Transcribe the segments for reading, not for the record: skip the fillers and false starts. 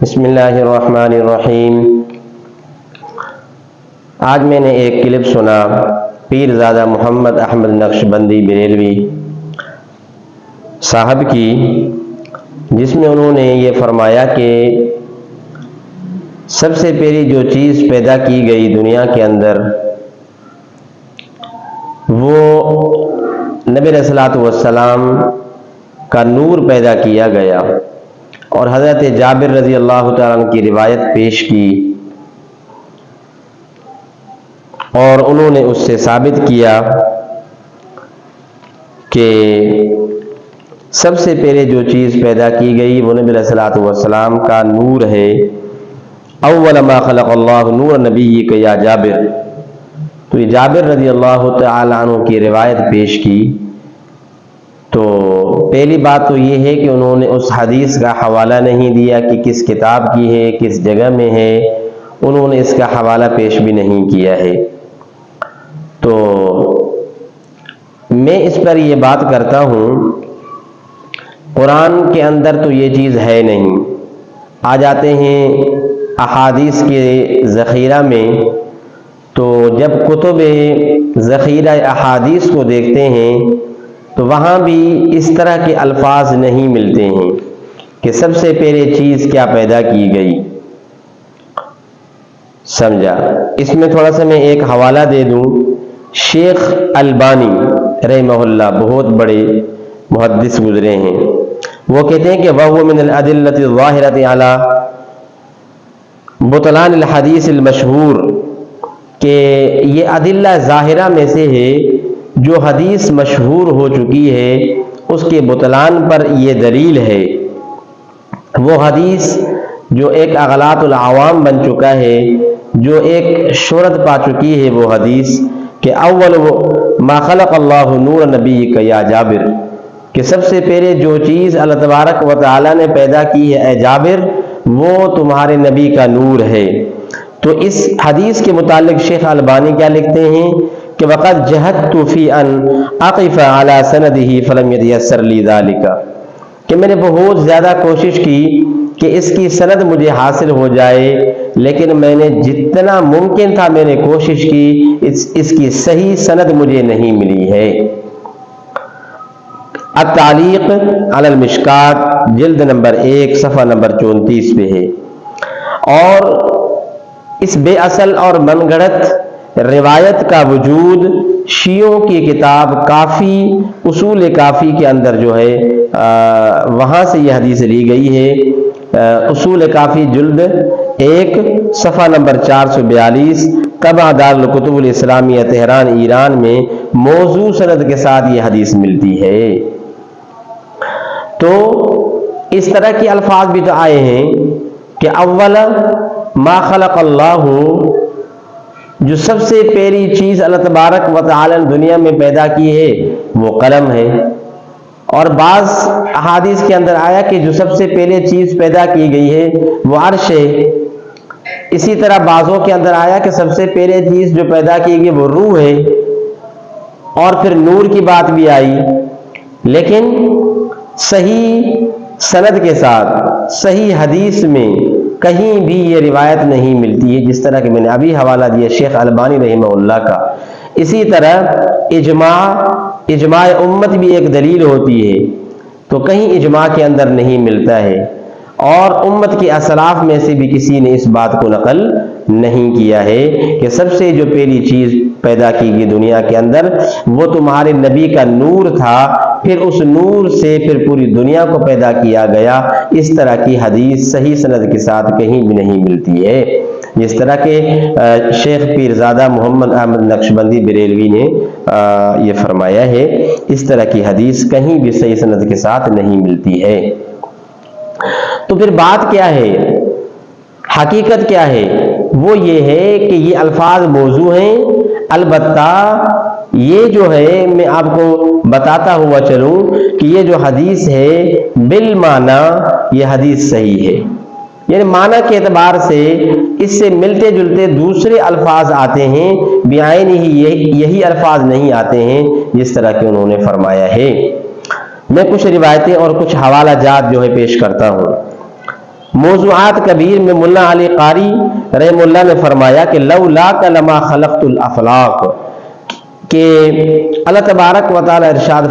بسم اللہ الرحمن الرحیم۔ آج میں نے ایک کلپ سنا پیرزادہ محمد احمد نقشبندی بریلوی صاحب کی، جس میں انہوں نے یہ فرمایا کہ سب سے پہلی جو چیز پیدا کی گئی دنیا کے اندر وہ نبی علیہ الصلوۃ والسلام کا نور پیدا کیا گیا، اور حضرت جابر رضی اللہ تعالیٰ عنہ کی روایت پیش کی، اور انہوں نے اس سے ثابت کیا کہ سب سے پہلے جو چیز پیدا کی گئی وہ نبی علیہ الصلوۃ والسلام کا نور ہے۔ اول ما خلق اللہ نور نبیک یا جابر، تو یہ جابر رضی اللہ تعالیٰ عنہ کی روایت پیش کی۔ تو پہلی بات تو یہ ہے کہ انہوں نے اس حدیث کا حوالہ نہیں دیا کہ کس کتاب کی ہے، کس جگہ میں ہے، انہوں نے اس کا حوالہ پیش بھی نہیں کیا ہے۔ تو میں اس پر یہ بات کرتا ہوں، قرآن کے اندر تو یہ چیز ہے نہیں۔ آ جاتے ہیں احادیث کے ذخیرہ میں، تو جب کتب ذخیرہ احادیث کو دیکھتے ہیں تو وہاں بھی اس طرح کے الفاظ نہیں ملتے ہیں کہ سب سے پہلے چیز کیا پیدا کی گئی۔ سمجھا؟ اس میں تھوڑا سا میں ایک حوالہ دے دوں۔ شیخ البانی رحمہ اللہ بہت بڑے محدث گزرے ہیں، وہ کہتے ہیں کہ وَهُوَ مِنَ الْأَدِلَّةِ الظَّاهِرَةِ عَلَى بطلان الحدیث المشہور، کہ یہ ادلہ ظاہرہ میں سے ہے جو حدیث مشہور ہو چکی ہے، اس کے بطلان پر یہ دلیل ہے۔ وہ حدیث جو ایک اغلاط العوام بن چکا ہے، جو ایک شہرت پا چکی ہے، وہ حدیث کہ اول ما خلق اللہ نور نبیک یا جابر، کہ سب سے پہلے جو چیز اللہ تبارک و تعالی نے پیدا کی ہے اے جابر، وہ تمہارے نبی کا نور ہے۔ تو اس حدیث کے متعلق شیخ البانی کیا لکھتے ہیں کہ وَقَدْ جَهَدْتُ فِي أَنْ أَقِفَ عَلَى سَنَدِهِ فَلَمْ يَتَيَسَّرْ لِي ذَلِكَ، کہ میں نے بہت زیادہ کوشش کی کہ اس کی سند مجھے حاصل ہو جائے، لیکن میں نے جتنا ممکن تھا میں نے کوشش کی، اس کی صحیح سند مجھے نہیں ملی ہے۔ التعلیق علی المشکات جلد نمبر 1 صفحہ نمبر 34 پہ ہے۔ اور اس بے اصل اور من گھڑت روایت کا وجود شیعوں کی کتاب کافی، اصول کافی کے اندر جو ہے وہاں سے یہ حدیث لی گئی ہے۔ اصول کافی جلد 1 صفحہ نمبر 442 طبع دارالکتب الاسلامیہ تہران ایران میں موضوع سند کے ساتھ یہ حدیث ملتی ہے۔ تو اس طرح کے الفاظ بھی تو آئے ہیں کہ اول ما خلق اللہ، جو سب سے پہلی چیز اللہ تبارک و تعالی نے دنیا میں پیدا کی ہے وہ قلم ہے، اور بعض احادیث کے اندر آیا کہ جو سب سے پہلے چیز پیدا کی گئی ہے وہ عرش ہے۔ اسی طرح بعضوں کے اندر آیا کہ سب سے پہلے چیز جو پیدا کی گئی وہ روح ہے، اور پھر نور کی بات بھی آئی، لیکن صحیح سند کے ساتھ صحیح حدیث میں کہیں بھی یہ روایت نہیں ملتی ہے، جس طرح کہ میں نے ابھی حوالہ دیا شیخ البانی رحمہ اللہ کا۔ اسی طرح اجماع امت بھی ایک دلیل ہوتی ہے، تو کہیں اجماع کے اندر نہیں ملتا ہے، اور امت کے اسلاف میں سے بھی کسی نے اس بات کو نقل نہیں کیا ہے کہ سب سے جو پہلی چیز پیدا کی گئی دنیا کے اندر وہ تمہارے نبی کا نور تھا، پھر اس نور سے پھر پوری دنیا کو پیدا کیا گیا۔ اس طرح کی حدیث صحیح سند کے ساتھ کہیں بھی نہیں ملتی ہے، جس طرح کہ شیخ پیرزادہ محمد احمد نقشبندی بریلوی نے یہ فرمایا ہے۔ اس طرح کی حدیث کہیں بھی صحیح سند کے ساتھ نہیں ملتی ہے۔ تو پھر بات کیا ہے، حقیقت کیا ہے؟ وہ یہ ہے کہ یہ الفاظ موضوع ہیں، البتہ یہ جو ہے میں آپ کو بتاتا ہوا چلوں کہ یہ جو حدیث ہے بالمعنی یہ حدیث صحیح ہے، یعنی معنی کے اعتبار سے اس سے ملتے جلتے دوسرے الفاظ آتے ہیں، بعین ہی یہی الفاظ نہیں آتے ہیں جس طرح کہ انہوں نے فرمایا ہے۔ میں کچھ روایتیں اور کچھ حوالہ جات جو ہے پیش کرتا ہوں۔ موضوعات کبیر میں ملا علی قاری رحمہ اللہ نے فرمایا کہ لولاک لما خلقت الافلاق، کہ اللہ تبارک و تعالی ارشاد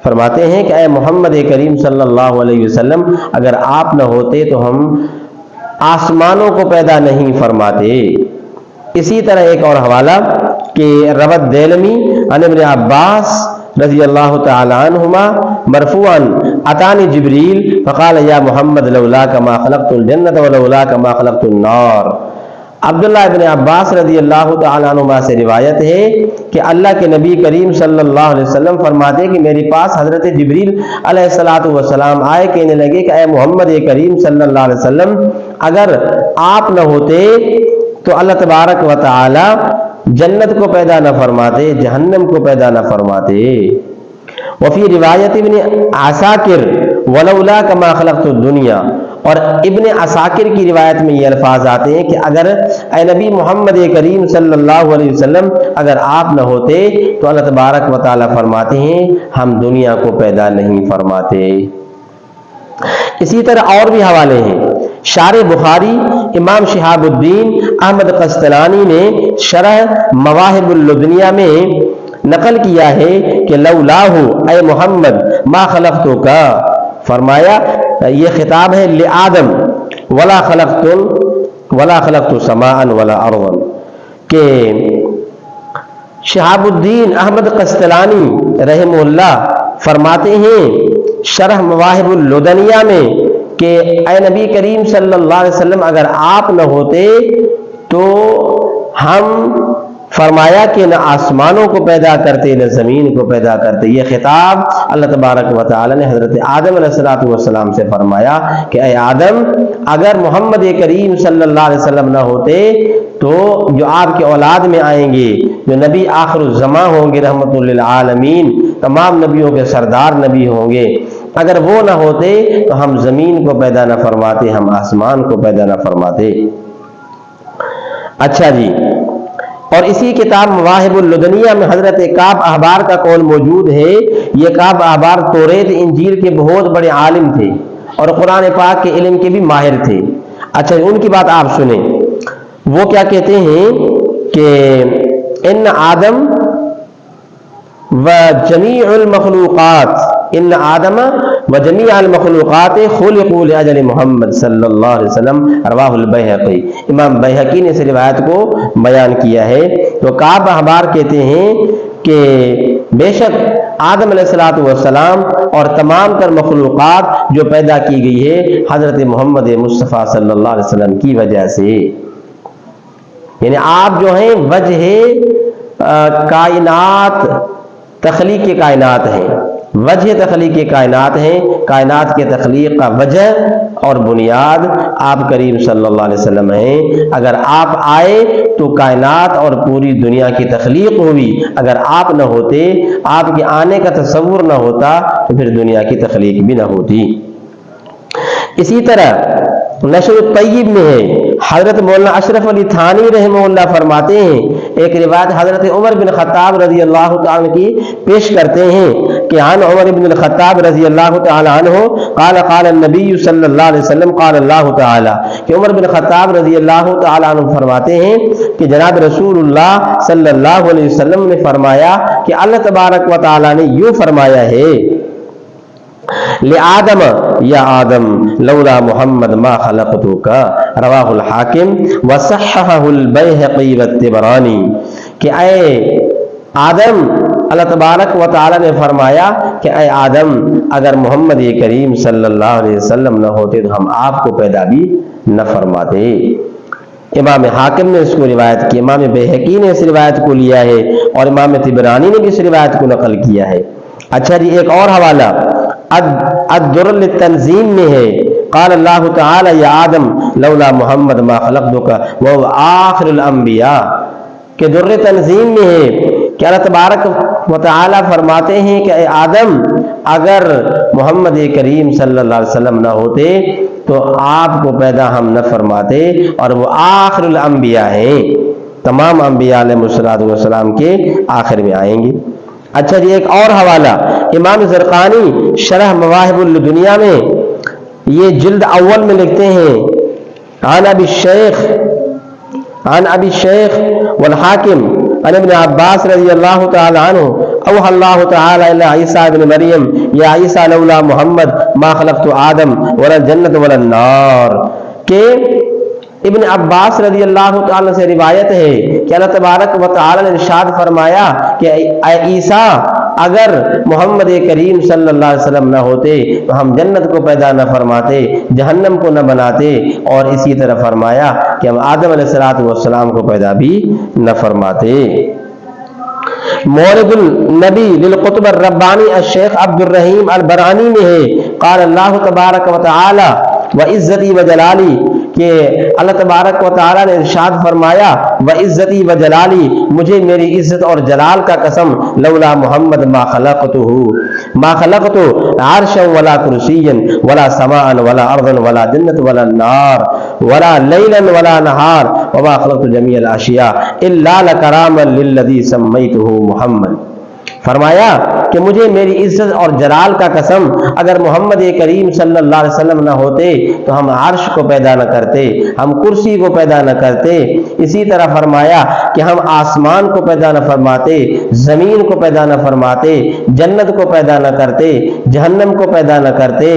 فرماتے ہیں کہ اے محمد کریم صلی اللہ علیہ وسلم، اگر آپ نہ ہوتے تو ہم آسمانوں کو پیدا نہیں فرماتے۔ اسی طرح ایک اور حوالہ کہ روت دیلمی عن ابن عباس رضی اللہ تعالی عنہما مرفوعا اتانی جبریل فقال یا محمد لولاک ما خلقت الجنت ولولاک ما خلقت النار۔ عبداللہ ابن عباس رضی اللہ تعالی عنہما سے روایت ہے کہ اللہ کے نبی کریم صلی اللہ علیہ وسلم فرماتے کہ میرے پاس حضرت جبریل علیہ الصلوۃ والسلام آئے، کہنے لگے کہ اے محمد کریم صلی اللہ علیہ وسلم، اگر آپ نہ ہوتے تو اللہ تبارک و تعالی جنت کو پیدا نہ فرماتے، جہنم کو پیدا نہ فرماتے۔ وفی روایت ابن عساکر ولولاک ما خلقت الدنیا، اور ابن عساکر کی روایت میں یہ الفاظ آتے ہیں کہ اگر اے نبی محمد کریم صلی اللہ علیہ وسلم، اگر آپ نہ ہوتے تو اللہ تبارک و تعالی فرماتے ہیں ہم دنیا کو پیدا نہیں فرماتے۔ اسی طرح اور بھی حوالے ہیں۔ شارح بخاری امام شہاب الدین احمد قسطلانی نے شرح مواہب اللدنیہ میں نقل کیا ہے کہ لولاہ اے محمد ما خلقتک، فرمایا یہ خطاب ہے لآدم ولا خلقت سماء ولا ارضا، کہ شہاب الدین احمد قسطلانی رحمہ اللہ فرماتے ہیں شرح مواہب اللدنیہ میں کہ اے نبی کریم صلی اللہ علیہ وسلم، اگر آپ نہ ہوتے تو ہم، فرمایا کہ نہ آسمانوں کو پیدا کرتے نہ زمین کو پیدا کرتے۔ یہ خطاب اللہ تبارک و تعالی نے حضرت آدم علیہ السلام سے فرمایا کہ اے آدم، اگر محمد کریم صلی اللہ علیہ وسلم نہ ہوتے تو جو آپ کے اولاد میں آئیں گے، جو نبی آخر الزماں ہوں گے، رحمت للعالمین، تمام نبیوں کے سردار نبی ہوں گے، اگر وہ نہ ہوتے تو ہم زمین کو پیدا نہ فرماتے، ہم آسمان کو پیدا نہ فرماتے۔ اچھا جی، اور اسی کتاب مواہب اللدنیہ میں حضرت کعب احبار کا قول موجود ہے۔ یہ کعب احبار توریت انجیل کے بہت بڑے عالم تھے اور قرآن پاک کے علم کے بھی ماہر تھے۔ اچھا، ان کی بات آپ سنیں، وہ کیا کہتے ہیں کہ ان آدم و جمیع المخلوقات خلقوا لأجل محمد صلی اللہ علیہ وسلم، رواہ البیہقی۔ امام بیہقی نے اس روایت کو بیان کیا ہے۔ تو کعب احبار کہتے ہیں کہ بے شک آدم علیہ السلام اور تمام تر مخلوقات جو پیدا کی گئی ہے حضرت محمد مصطفیٰ صلی اللہ علیہ وسلم کی وجہ سے، یعنی آپ جو ہیں وجہ کائنات، تخلیق کے کائنات ہیں، وجہ تخلیق کے کائنات ہیں۔ کائنات کے تخلیق کا وجہ اور بنیاد آپ کریم صلی اللہ علیہ وسلم ہیں۔ اگر آپ آئے تو کائنات اور پوری دنیا کی تخلیق ہوئی، اگر آپ نہ ہوتے، آپ کے آنے کا تصور نہ ہوتا تو پھر دنیا کی تخلیق بھی نہ ہوتی۔ اسی طرح نشر الطیب میں ہے، حضرت مولانا اشرف علی تھانی رحمہ اللہ فرماتے ہیں، ایک روایت حضرت عمر بن خطاب رضی اللہ تعالی کی پیش کرتے ہیں کہ عن عمر بن الخطاب رضی اللہ تعالی عنہ قال قال النبی صلی اللہ علیہ وسلم قال اللہ تعالی، کہ عمر بن خطاب رضی اللہ تعالی عنہ فرماتے ہیں کہ جناب رسول اللہ صلی اللہ علیہ وسلم نے فرمایا کہ اللہ تبارک و تعالی نے یوں فرمایا ہے لآدم یا آدم لولا محمد ما خلقتک، رواہ الحاکم وصححہ البیہقی والطبرانی، کہ اے آدم، اللہ تبارک و تعالی نے فرمایا کہ اے آدم، اگر محمد کریم صلی اللہ علیہ وسلم نہ ہوتے تو ہم آپ کو پیدا بھی نہ فرماتے۔ امام حاکم نے اس کو روایت کی، امام بیہقی نے اس روایت کو لیا ہے اور امام طبرانی نے بھی اس روایت کو نقل کیا ہے۔ اچھا جی، ایک اور حوالہ الدر للتنظیم میں ہے، قال اللہ تعالی یا آدم لولا محمد ما خلقتک وهو آخر الانبیاء، کہ در تنظیم میں ہے کہ اللہ تبارک و تعالی فرماتے ہیں کہ اے آدم، اگر محمد کریم صلی اللہ علیہ وسلم نہ ہوتے تو آپ کو پیدا ہم نہ فرماتے، اور وہ آخر الانبیاء ہیں، تمام انبیاء علیہ السلام کے آخر میں آئیں گے۔ اچھا جی، ایک اور حوالہ امام زرقانی شرح مواہب اللدنیہ میں یہ جلد اول میں لکھتے ہیں عن ابی الشیخ والحاکم عن ابن عباس رضی اللہ تعالی عنہ اوحى اللہ تعالی الی عیسیٰ ابن مریم یا عیسیٰ لولا محمد ما خلقت آدم ولا الجنت ولا النار، کہ ابن عباس رضی اللہ تعالی سے روایت ہے کہ اللہ تبارک و تعالی نے ارشاد فرمایا کہ اے عیسیٰ، اگر محمد کریم صلی اللہ علیہ وسلم نہ ہوتے تو ہم جنت کو پیدا نہ فرماتے، جہنم کو نہ بناتے، اور اسی طرح فرمایا کہ ہم آدم علیہ السلام کو پیدا بھی نہ فرماتے۔ مورد النبی للقطب الربانی الشیخ عبد الرحیم البرانی میں ہے قال اللہ تبارک و تعالی وعزتی وجلالی، کہ اللہ تبارک و تعالی نے ارشاد فرمایا وعزتی وجلالی، مجھے میری عزت اور جلال کا قسم، لولا محمد ما خلقت عرشا ولا کرسیا ولا سماء ولا ارضا ولا جنت ولا النار ولا لیلا ولا نہار وما خلقت جمیع الاشیاء الا لکراما للذی سمیتہ محمد۔ فرمایا کہ مجھے میری عزت اور جلال کا قسم، اگر محمد کریم صلی اللہ علیہ وسلم نہ ہوتے تو ہم عرش کو پیدا نہ کرتے، ہم کرسی کو پیدا نہ کرتے، اسی طرح فرمایا کہ ہم آسمان کو پیدا نہ فرماتے، زمین کو پیدا نہ فرماتے، جنت کو پیدا نہ کرتے، جہنم کو پیدا نہ کرتے،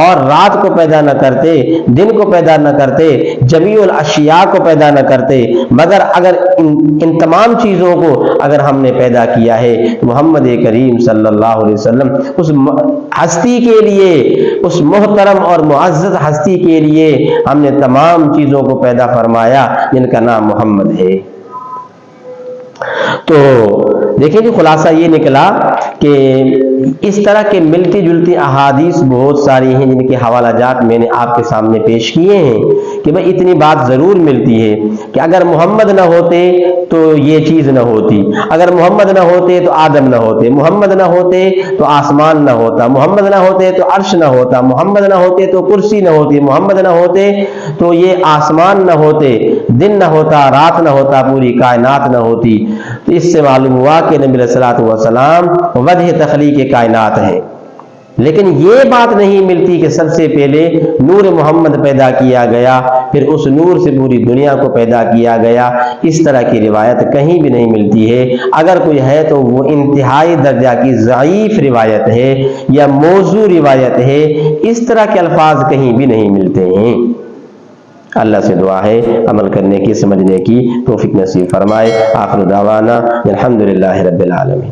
اور رات کو پیدا نہ کرتے، دن کو پیدا نہ کرتے، جمیع الاشیاء کو پیدا نہ کرتے، مگر اگر ان تمام چیزوں کو اگر ہم نے پیدا کیا ہے، محمد کریم صلی اللہ علیہ وسلم اس ہستی کے لیے، اس محترم اور معزز ہستی کے لیے ہم نے تمام چیزوں کو پیدا فرمایا جن کا نام محمد ہے۔ تو دیکھیں جی، خلاصہ یہ نکلا کہ اس طرح کے ملتی جلتی احادیث بہت ساری ہیں جن کے حوالہ جات میں نے آپ کے سامنے پیش کیے ہیں کہ بھئی اتنی بات ضرور ملتی ہے کہ اگر محمد نہ ہوتے تو یہ چیز نہ ہوتی، اگر محمد نہ ہوتے تو آدم نہ ہوتے، محمد نہ ہوتے تو آسمان نہ ہوتا، محمد نہ ہوتے تو عرش نہ ہوتا، محمد نہ ہوتے تو کرسی نہ ہوتی، محمد نہ ہوتے تو یہ آسمان نہ ہوتے، دن نہ ہوتا، رات نہ ہوتا، پوری کائنات نہ ہوتی۔ تو اس سے معلوم ہوا کہ نبی علیہ الصلوۃ والسلام وجہ تخلیق کائنات ہے، لیکن یہ بات نہیں ملتی کہ سب سے پہلے نور محمد پیدا کیا گیا، پھر اس نور سے پوری دنیا کو پیدا کیا گیا۔ اس طرح کی روایت کہیں بھی نہیں ملتی ہے، اگر کوئی ہے تو وہ انتہائی درجہ کی ضعیف روایت ہے یا موضوع روایت ہے، اس طرح کے الفاظ کہیں بھی نہیں ملتے ہیں۔ اللہ سے دعا ہے عمل کرنے کی، سمجھنے کی توفیق نصیب فرمائے۔ آخر دعوانا الحمدللہ رب العالمین۔